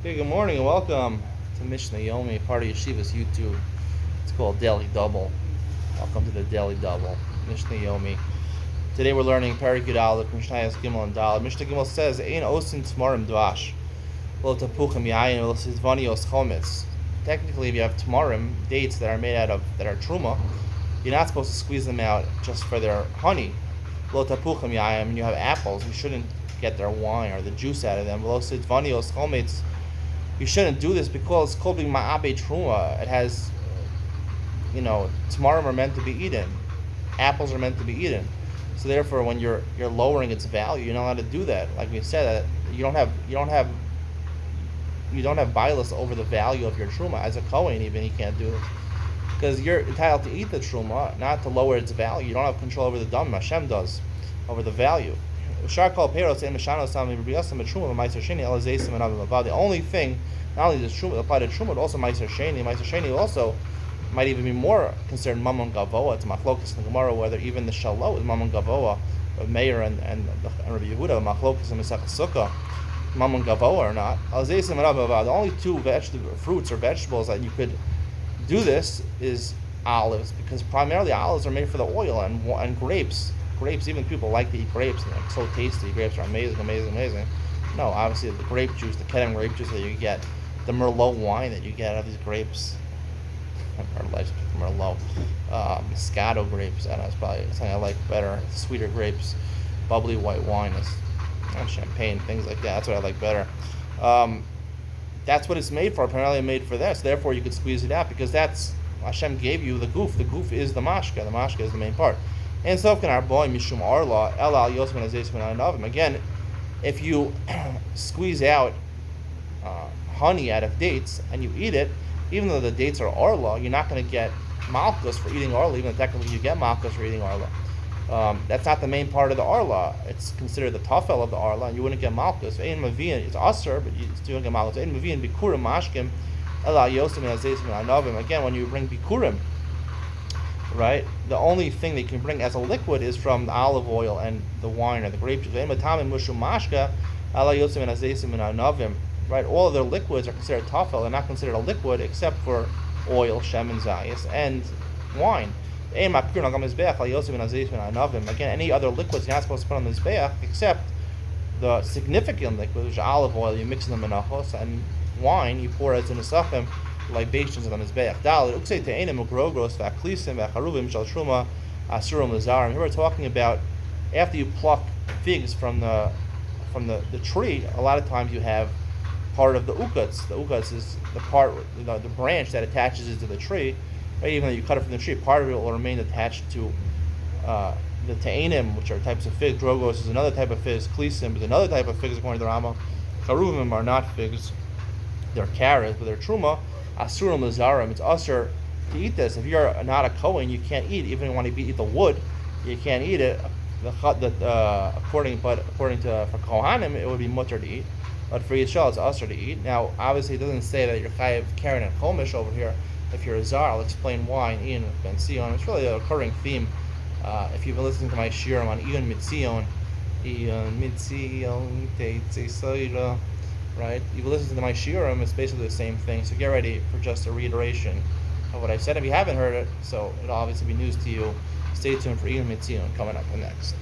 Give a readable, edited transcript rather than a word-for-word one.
Okay, good morning and welcome to Mishna Yomi, part of Yeshiva's YouTube. It's called Daily Double. Welcome to the Daily Double, Mishna Yomi. Today we're learning Perek Yud Aleph, Mishnayos Gimel and Daled. Mishnah Gimel says, "Ein osin tmarim dvash, lo tapuchim yayin, lo sizvanios chometz." Technically, if you have tmarim, dates that are truma, you're not supposed to squeeze them out just for their honey. Lo tapuchim yayin, and you have apples, you shouldn't get their wine or the juice out of them. Lo sizvanios chometz. You shouldn't do this because kol being ma'abe truma, it has, tamarim are meant to be eaten, apples are meant to be eaten. So therefore, when you're lowering its value, you're not allowed to do that. Like we said, you don't have bias over the value of your truma as a kohen. Even you can't do this because you're entitled to eat the truma, not to lower its value. You don't have control over the dam. Hashem does over the value. The only thing, not only does truma apply to truma, but also meiser sheni. Meiser sheni also might even be more considered mamon gavoa. It's machlokas in the Gemara whether even the shalot is mamon gavoa, of Meir and Rabbi Yehuda, machlokas and Mesach Sukkah, mamon gavoa or not. The only two fruits or vegetables that you could do this is olives, because primarily olives are made for the oil, and grapes. Grapes, even people like to eat grapes, and they're so tasty. Grapes are amazing. No, obviously the grape juice, the Kedem grape juice that you get, the Merlot wine that you get out of these grapes, Merlot, Moscato grapes, I don't know, it's probably something I like better. Sweeter grapes, bubbly white wine, and champagne, things like that. That's what I like better. That's what it's made for. Primarily made for this. Therefore, you could squeeze it out because that's Hashem gave you the goof. The goof is the mashka. The mashka is the main part. And so can our boy Mishum Arla Elal Yosman Azesman Anavim. Again, if you squeeze out honey out of dates and you eat it, even though the dates are Arla, you're not going to get malchus for eating Arla, even though technically you get malchus for eating Arla. That's not the main part of the Arla. It's considered the tafel of the Arla, and you wouldn't get malchus. Ein Mavin, it's aser, but you still don't get malchus. Ein Mavin Bikurim Mashkim Elal Yosman Azesman Anavim. Again, when you bring Bikurim, right, the only thing they can bring as a liquid is from the olive oil and the wine or the grape juice. Right, all of their liquids are considered tafel. They're not considered a liquid except for oil, shem and zayis, and wine. Again, any other liquids you're not supposed to put on the mizbeach except the significant liquid, which is olive oil. You mix in the menachos, and wine you pour as in a nesachim, libations of the mizbeach. Here we're talking about after you pluck figs from the tree. A lot of times you have part of the ukatz. The ukatz is the part, the branch that attaches it to the tree. Right? Even though you cut it from the tree, part of it will remain attached to the te'anim, which are types of figs. Drogos is another type of figs. Klisim is another type of figs, according to the Rama. Karuvim are not figs; they're carrots, but they're truma. Asurim lazarim. It's usher to eat this. If you're not a kohen, you can't eat. Even if you want to eat the wood, you can't eat it. According to for kohanim, it would be mutter to eat. But for Yisrael, it's usher to eat. Now, obviously, it doesn't say that you're chayav carrying a chomish over here. If you're a zar, I'll explain why in Ian Ben Sion. It's really a recurring theme. If you've been listening to my shiurim on Ian Mitzion, right? You've listened to my shiurim, it's basically the same thing. So get ready for just a reiteration of what I said. If you haven't heard it, so it'll obviously be news to you. Stay tuned for Ian Mitzion coming up next.